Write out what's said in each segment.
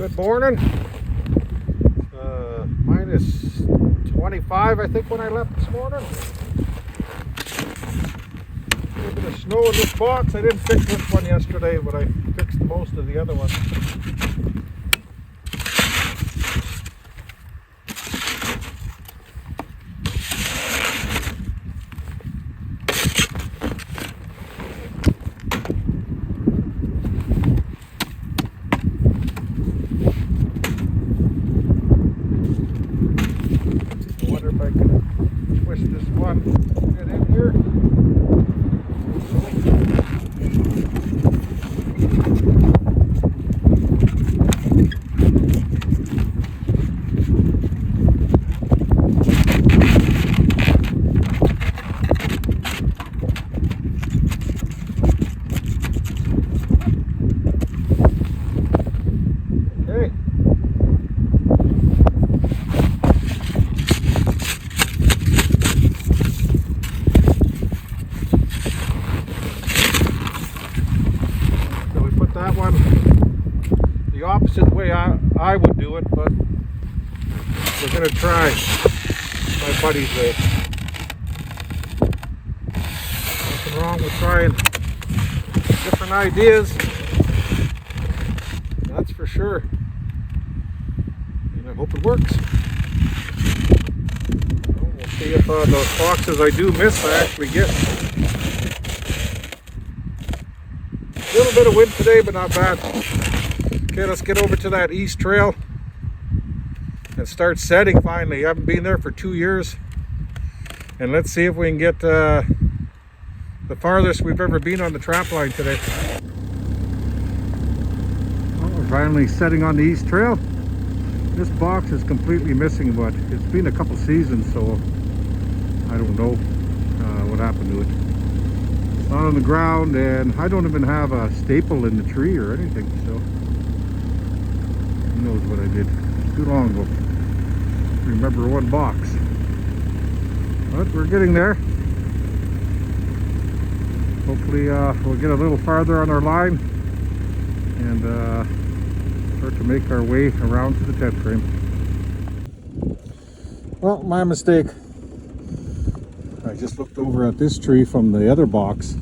Good morning. Minus 25, I think, when I left this morning. A little bit of snow in this box. I didn't fix this one yesterday, but I fixed most of the other ones. That one the opposite way I would do it, but we're going to try my buddy's way. Nothing wrong with trying different ideas, that's for sure, and I hope it works. Well, we'll see if those boxes I do miss I actually get. A little bit of wind today, but not bad. Okay, let's get over to that east trail and start setting finally. I haven't been there for 2 years. And let's see if we can get the farthest we've ever been on the trap line today. Well, we're finally setting on the east trail. This box is completely missing, but it's been a couple seasons, so I don't know what happened to it. Not on the ground, and I don't even have a staple in the tree or anything, so who knows what I did too long ago. Remember one box, but we're getting there. Hopefully we'll get a little farther on our line and start to make our way around to the tent frame. Well, my mistake. I just looked over at this tree from the other box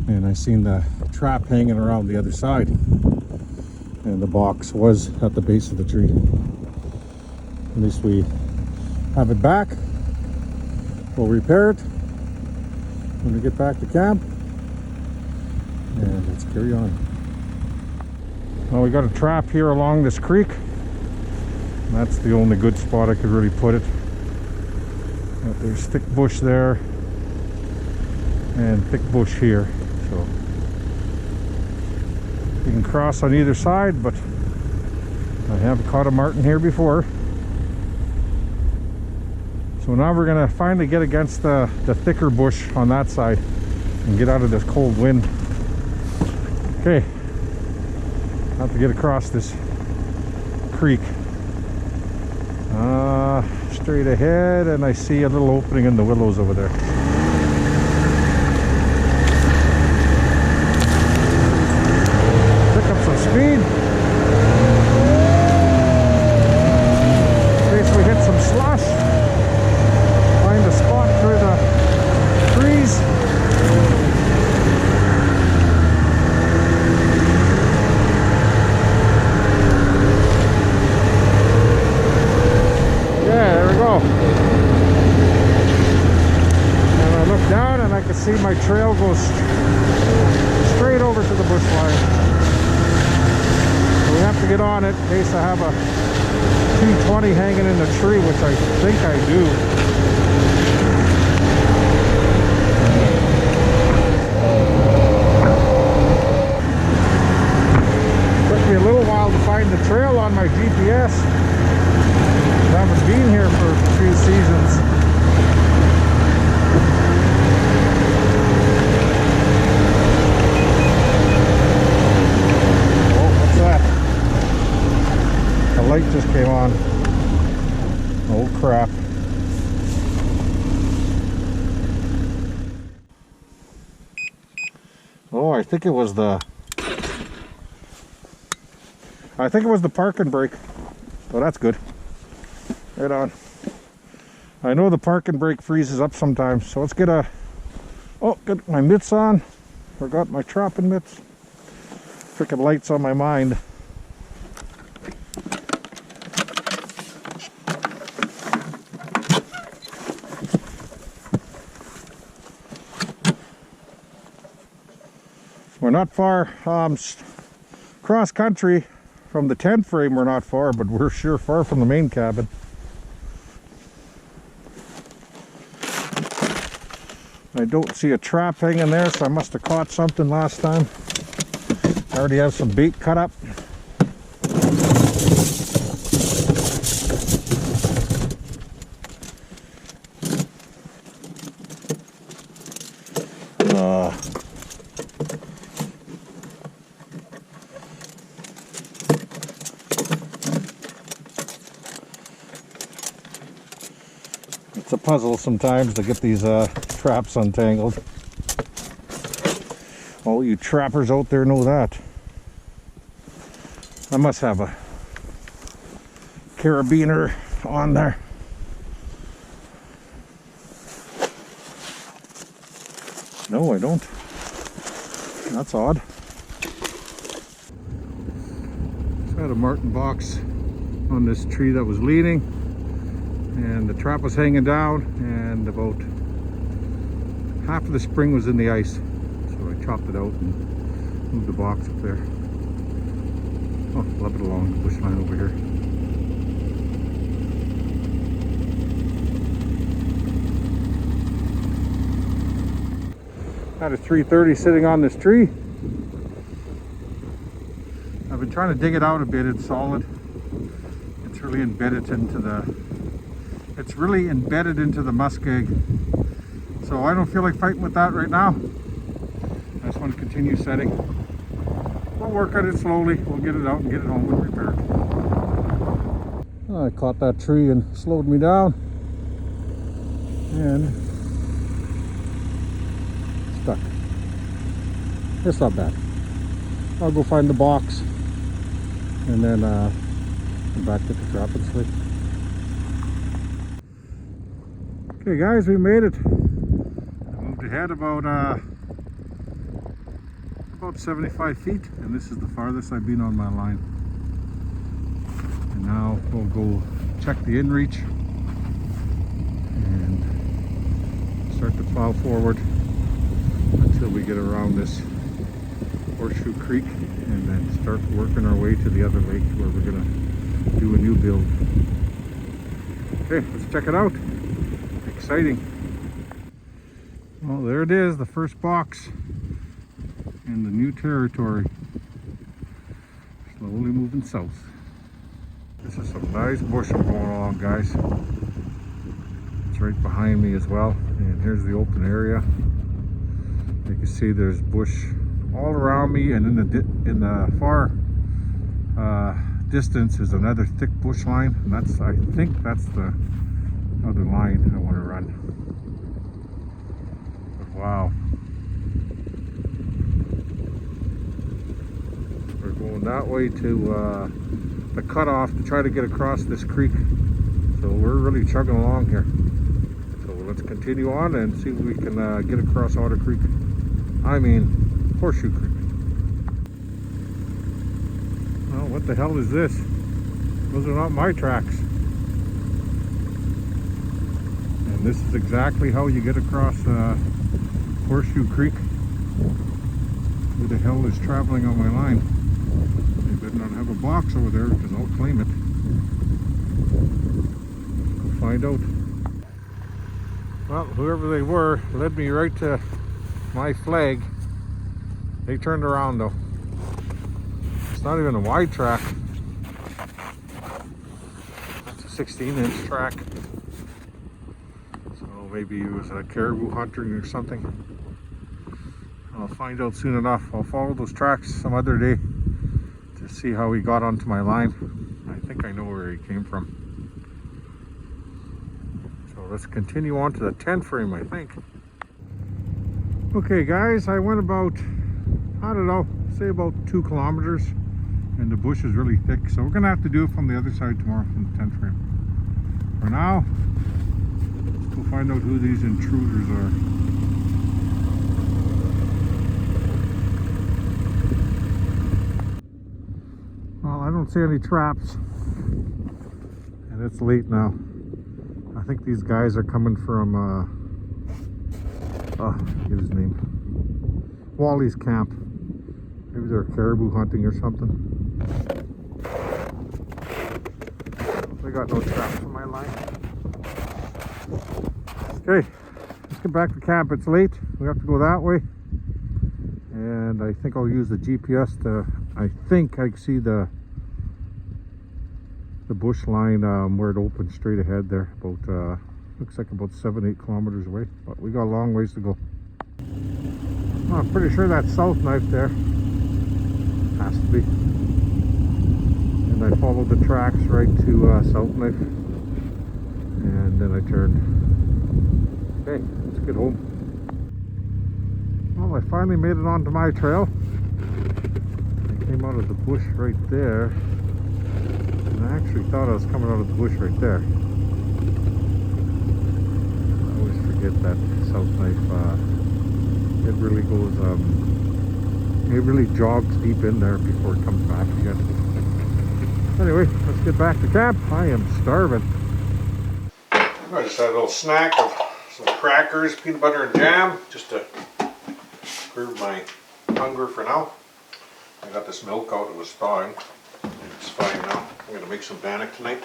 and I seen the trap hanging around the other side, and the box was at the base of the tree. At least we have it back. We'll repair it when we get back to camp, and let's carry on. Well, we got a trap here along this creek. That's the only good spot I could really put it. There's thick bush there and thick bush here, so you can cross on either side, but I have caught a marten here before. So now we're going to finally get against the thicker bush on that side and get out of this cold wind. Okay, I have to get across this creek. Straight ahead, and I see a little opening in the willows over there. Pick up some speed in case we hit some slush. Find a spot through the trees. And I look down and I can see my trail goes straight over to the bush line. So we have to get on it in case I have a 220 hanging in the tree, which I think I do. Took me a little while to find the trail on my GPS. I haven't been here for a few seasons. Oh, what's that? The light just came on. Oh crap. Oh, I think it was the I think it was the parking brake. So that's good. Right on. I know the parking brake freezes up sometimes, so let's get get my mitts on. Forgot my trapping mitts. Freaking lights on my mind. We're not far, cross country from the tent frame. We're not far, but we're sure far from the main cabin. I don't see a trap hanging there, so I must have caught something last time. I already have some bait cut up. It's a puzzle sometimes to get these traps untangled. All you trappers out there know that. I must have a carabiner on there. No, I don't. That's odd. Just had a marten box on this tree that was leaning, and the trap was hanging down, and about half of the spring was in the ice. So I chopped it out and moved the box up there. Oh, love it along the bush line over here. Had a 330 sitting on this tree. I've been trying to dig it out a bit. It's solid. It's really embedded into the muskeg. So I don't feel like fighting with that right now. I just want to continue setting. We'll work on it slowly. We'll get it out and get it home and repaired. I caught that tree and slowed me down. And stuck. It's not bad. I'll go find the box and then come back to the trap and sleep. Okay guys, we made it. I moved ahead about 75 feet, and this is the farthest I've been on my line. And now we'll go check the inReach and start to plow forward until we get around this Horseshoe Creek and then start working our way to the other lake where we're gonna do a new build. Okay, let's check it out. Exciting. Well, there it is, the first box in the new territory. Slowly moving south. This is some nice bush I'm going along, guys. It's right behind me as well. And here's the open area. You can see there's bush all around me, and in the far distance is another thick bush line, and I think that's the other line I want to run. But wow, we're going that way to the cutoff to try to get across this creek. So we're really chugging along here. So let's continue on and see if we can get across Otter Creek. Horseshoe Creek. Well, what the hell is this? Those are not my tracks. And this is exactly how you get across Horseshoe Creek. Who the hell is traveling on my line? They better not have a box over there because I'll claim it. Let's go find out. Well, whoever they were led me right to my flag. They turned around though. It's not even a wide track. It's a 16-inch track. So maybe he was a caribou hunting or something. I'll find out soon enough. I'll follow those tracks some other day to see how he got onto my line. I think I know where he came from. So let's continue on to the tent frame, I think. Okay guys, I went about, I don't know, say about 2 kilometers and the bush is really thick, so we're gonna have to do it from the other side tomorrow from the 10 frame. For now, we'll find out who these intruders are. Well, I don't see any traps, and it's late now. I think these guys are coming from I forget his name, Wally's camp. Maybe they're caribou hunting or something. They got no traps in my line. Okay, let's get back to camp. It's late. We have to go that way. And I think I'll use the GPS to, I think I see the bush line where it opens straight ahead there. About, looks like about 7-8 kilometers away. But we got a long ways to go. Oh, I'm pretty sure that's South Knife there. Has to be. And I followed the tracks right to South Knife. And then I turned. Okay, let's get home. Well, I finally made it onto my trail. I came out of the bush right there. And I actually thought I was coming out of the bush right there. I always forget that South Knife, it really goes, it really jogs deep in there before it comes back again. Anyway, let's get back to camp. I am starving. I just had a little snack of some crackers, peanut butter and jam, just to curb my hunger for now. I got this milk out, it was thawing. It's fine now. I'm going to make some bannock tonight.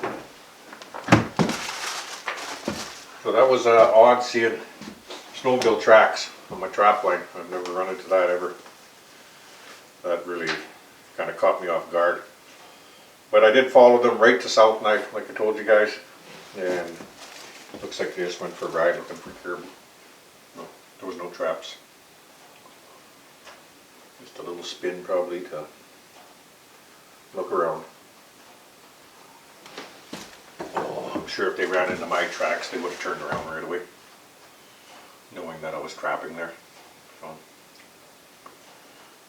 So that was odd seeing snowmobile tracks on my trap line. I've never run into that ever. That really kind of caught me off guard. But I did follow them right to South Knife, like I told you guys. And looks like they just went for a ride looking for caribou. No, there was no traps. Just a little spin probably to look around. Oh, I'm sure if they ran into my tracks, they would have turned around right away, knowing that I was trapping there. So,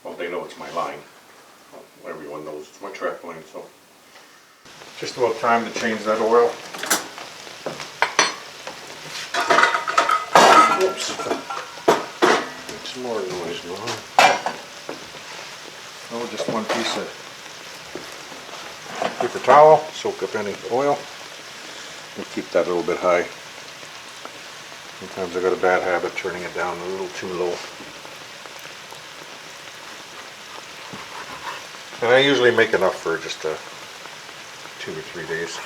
well, they know it's my line. Well, everyone knows it's my trap line, so just about time to change that oil. Whoops. Make some more noise going on. Oh, just one piece of paper towel, soak up any oil, and keep that a little bit high. Sometimes I got a bad habit turning it down a little too low. And I usually make enough for just 2 or 3 days.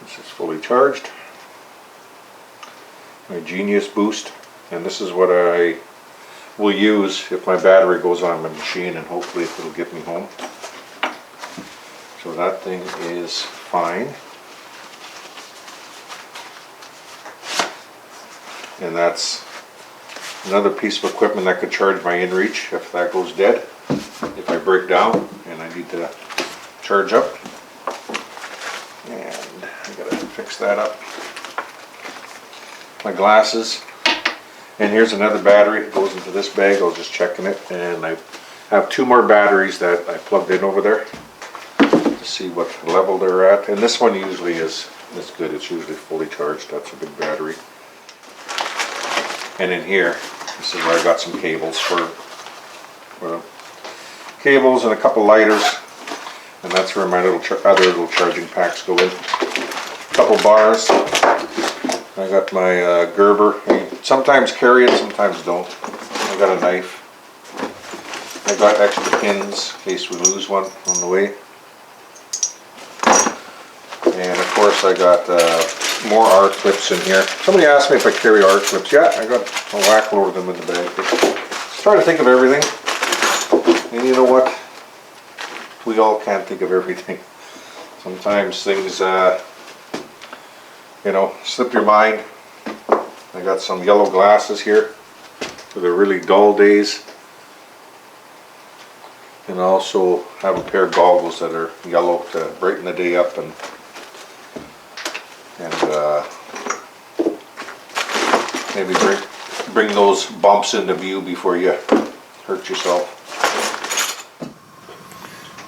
This is fully charged. My Genius Boost, and this is what I will use if my battery goes on my machine, and hopefully it'll get me home. So that thing is fine. And that's another piece of equipment that could charge my InReach if that goes dead, if I break down and I need to charge up. And I gotta fix that up. My glasses, and here's another battery. It goes into this bag. I was just checking it, and I have 2 more batteries that I plugged in over there to see what level they're at. And this one usually is good. It's usually fully charged. That's a big battery. And in here, this is where I got some cables for cables and a couple lighters, and that's where my other little charging packs go in. A couple bars. I got my Gerber. I sometimes carry it, sometimes don't. I got a knife. I got extra pins in case we lose one on the way. And of course I got more R-clips in here. Somebody asked me if I carry R-clips. Yeah, I got a whack load of them in the bag. Try to think of everything. And you know what? We all can't think of everything. Sometimes things, you know, slip your mind. I got some yellow glasses here for the really dull days. And I also have a pair of goggles that are yellow to brighten the day up and maybe bring those bumps into view before you hurt yourself.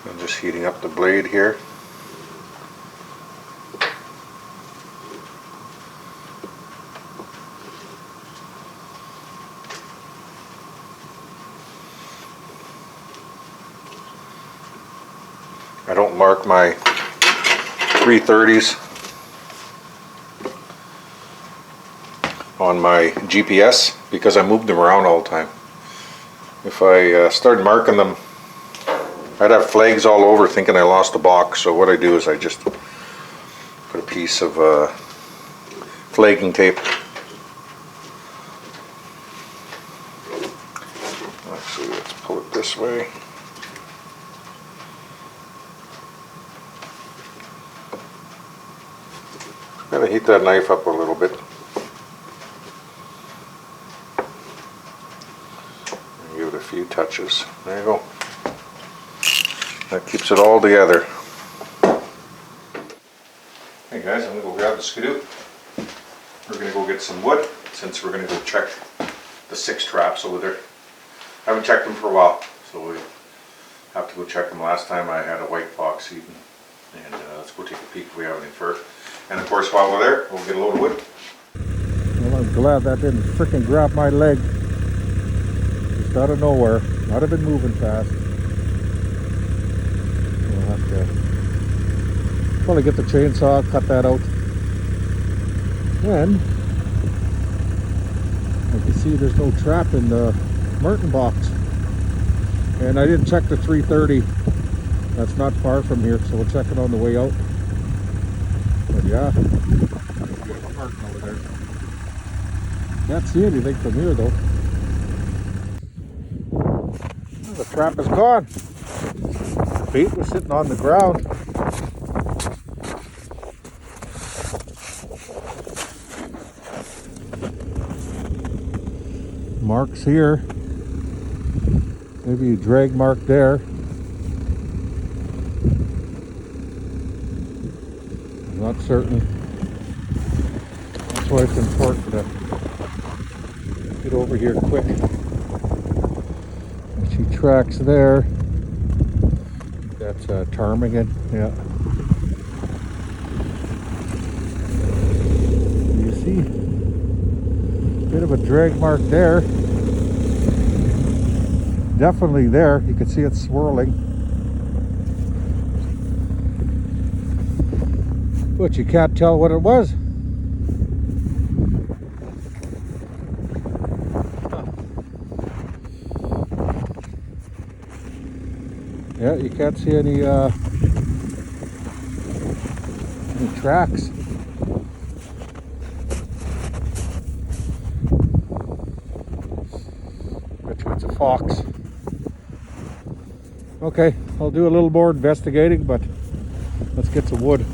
I'm just heating up the blade here. I don't mark my 330s on my GPS because I move them around all the time. If I started marking them, I'd have flags all over thinking I lost a box. So what I do is I just put a piece of flagging tape. Actually, let's pull it this way. Gotta heat that knife up a little bit. Give it a few touches. There you go. That keeps it all together. Hey guys, I'm gonna go grab the skidoo. We're gonna go get some wood since we're gonna go check the 6 traps over there. I haven't checked them for a while, so we have to go check them. Last time I had a white fox eaten, and let's go take a peek if we have any fur. And of course, while we're there, we'll get a load of wood. Well, I'm glad that didn't frickin' grab my leg. Just out of nowhere. Might have been moving fast. We'll have to probably get the chainsaw, cut that out. And you can see there's no trap in the Merton box. And I didn't check the 330. That's not far from here, so we'll check it on the way out. But yeah, Merton over there. Can't see anything from here though. The trap is gone. The bait was sitting on the ground. Marks here. Maybe a drag mark there. I'm not certain. That's why it's important to get over here quick. I see tracks there. That's ptarmigan, yeah. You see a bit of a drag mark there. Definitely there. You can see it swirling. But you can't tell what it was. Yeah, you can't see any tracks. Bet you it's a fox. Okay, I'll do a little more investigating, but let's get some wood.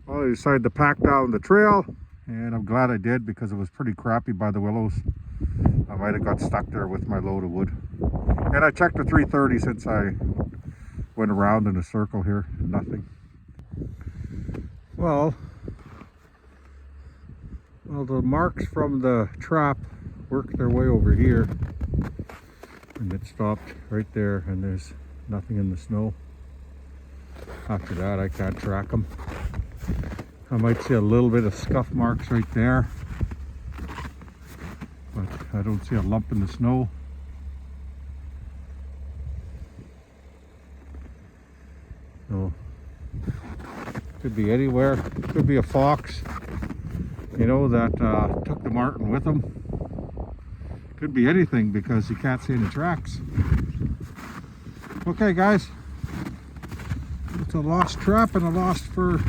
Well, I decided to pack down the trail, and I'm glad I did because it was pretty crappy by the willows. I might have got stuck there with my load of wood. And I checked the 330 since I went around in a circle here, and nothing. Well, the marks from the trap worked their way over here, and it stopped right there, and there's nothing in the snow. After that, I can't track them. I might see a little bit of scuff marks right there, but I don't see a lump in the snow. So, could be anywhere. Could be a fox, you know, that took the marten with him. Could be anything because you can't see any tracks. Okay, guys. It's a lost trap and a lost fur.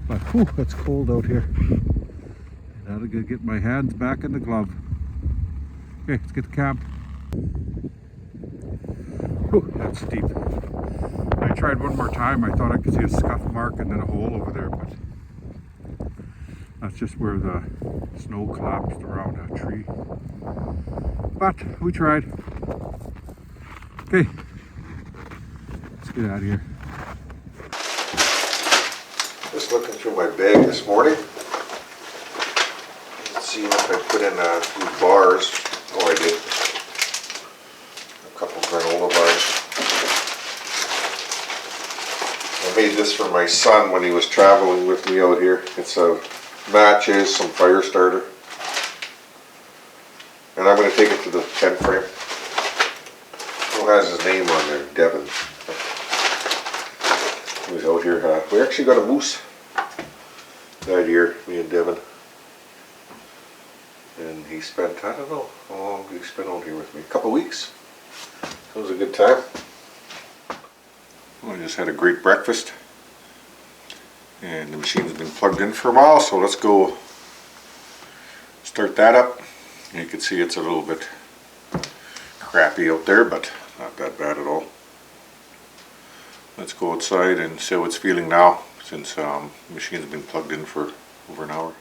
But whew, it's cold out here. And I gotta get my hands back in the glove. Okay, let's get to camp. Whew, that's steep. I tried one more time. I thought I could see a scuff mark and then a hole over there, but That's just where the snow collapsed around a tree. But we tried. Okay, let's get out of here. Just looking through my bag this morning. Let's see if I put in a few bars. Oh, I did. A couple granola bars. I made this for my son when he was traveling with me out here. It's a matches, some fire starter. And I'm going to take it to the tent frame. Who has his name on there? Devin. He was out here. We actually got a moose that year, me and Devin. And he spent, I don't know how long he spent out here with me. A couple of weeks. So it was a good time. Well, I just had a great breakfast. And the machine's been plugged in for a while, so let's go start that up. You can see it's a little bit crappy out there, but not that bad at all. Let's go outside and see how it's feeling now, since the machine's been plugged in for over an hour.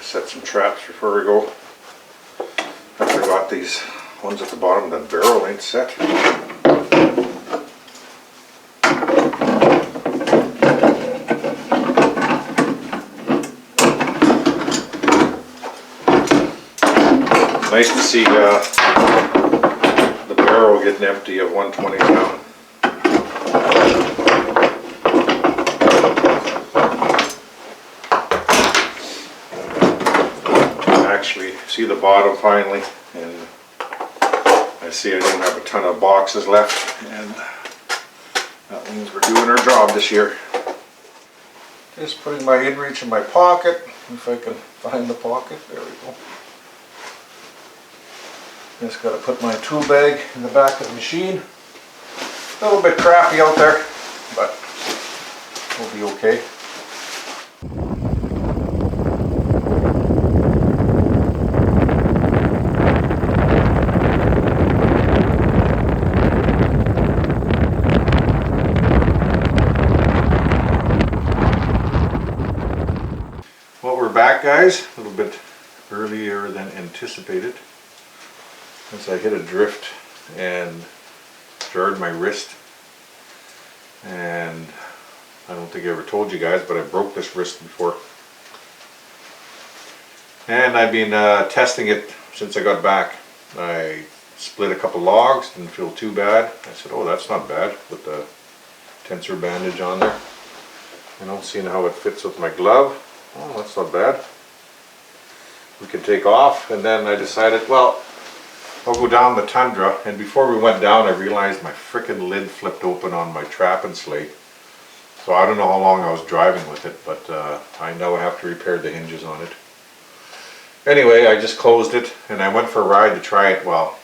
Set some traps before we go. I forgot these ones at the bottom, that barrel ain't set. Nice to see the barrel getting empty of 120 pound. Actually see the bottom finally, and I see I don't have a ton of boxes left, and that means we're doing our job this year. Just putting my inReach in my pocket, if I can find the pocket. There we go. Just got to put my tool bag in the back of the machine. A little bit crappy out there, but we'll be okay. Well, we're back, guys, a little bit earlier than anticipated, since I hit a drift and jarred my wrist. And I don't think I ever told you guys, but I broke this wrist before. And I've been testing it since I got back. I split a couple logs, didn't feel too bad. I said, oh, that's not bad, with the tensor bandage on there. I don't see how it fits with my glove. Oh, that's not bad. We can take off, and then I decided, well, I'll go down the tundra, and before we went down I realized my frickin' lid flipped open on my trapping sleigh. So I don't know how long I was driving with it, but I know I have to repair the hinges on it. Anyway, I just closed it, and I went for a ride to try it. Well,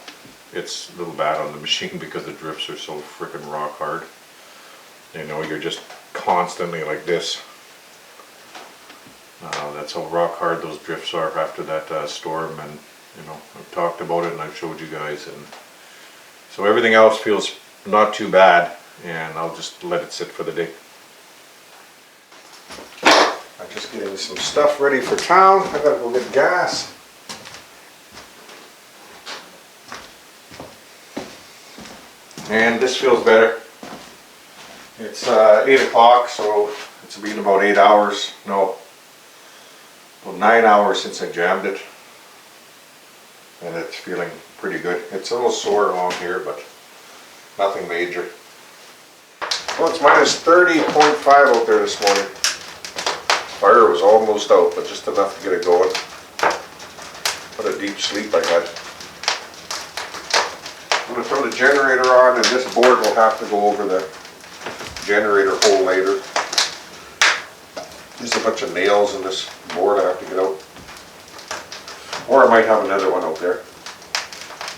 it's a little bad on the machine because the drifts are so frickin' rock hard. You know, you're just constantly like this. That's how rock hard those drifts are after that storm, and you know, I've talked about it and I've showed you guys, and so everything else feels not too bad, and I'll just let it sit for the day. I'm just getting some stuff ready for town. I gotta go get gas. And this feels better. It's 8 o'clock, so it's been about 8 hours. No, about 9 hours since I jammed it. And it's feeling pretty good. It's a little sore along here, but nothing major. Well, it's minus 30.5 out there this morning. Fire was almost out, but just enough to get it going. What a deep sleep I had. I'm going to throw the generator on, and this board will have to go over the generator hole later. There's a bunch of nails in this board I have to get out. Or I might have another one out there.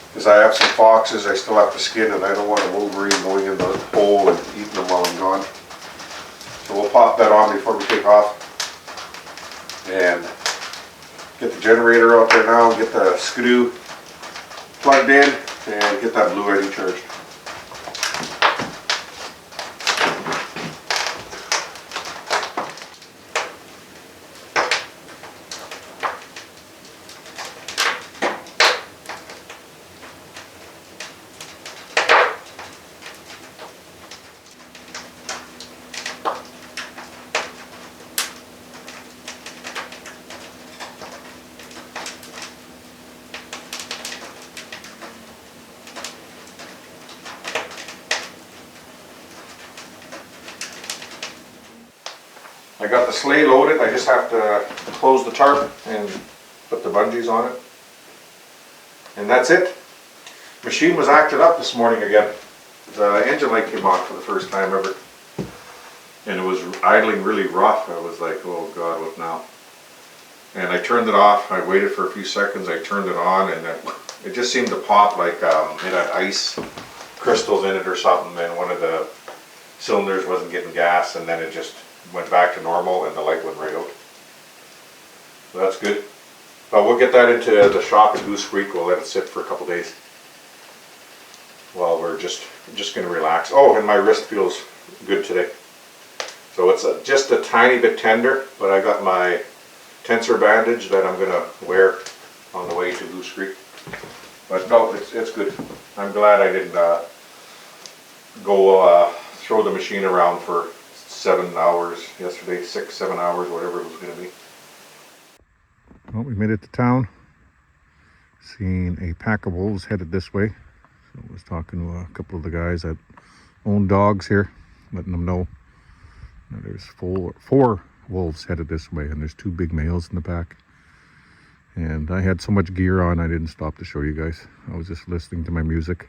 Because I have some foxes I still have to skin, and I don't want a Wolverine going in the hole and eating them while I'm gone. So we'll pop that on before we take off. And get the generator out there now, get the skidoo plugged in, and get that blue ID charged. I got the sleigh loaded. I just have to close the tarp and put the bungees on it. And that's it. Machine was acted up this morning again. The engine light came on for the first time ever. And it was idling really rough. I was like, oh God, what now? And I turned it off. I waited for a few seconds. I turned it on, and it just seemed to pop like it had ice crystals in it or something, and one of the cylinders wasn't getting gas, and then it just went back to normal and the light went right out. So that's good. But we'll get that into the shop at Goose Creek. We'll let it sit for a couple days while we're just going to relax. Oh, and my wrist feels good today. So it's just a tiny bit tender, but I got my tensor bandage that I'm going to wear on the way to Goose Creek. But no, it's good. I'm glad I didn't go throw the machine around for 7 hours yesterday, 6, 7 hours, whatever it was going to be. Well, we made it to town. Seen a pack of wolves headed this way. So I was talking to a couple of the guys that own dogs here, letting them know that there's four wolves headed this way, and there's 2 big males in the pack. And I had so much gear on, I didn't stop to show you guys. I was just listening to my music.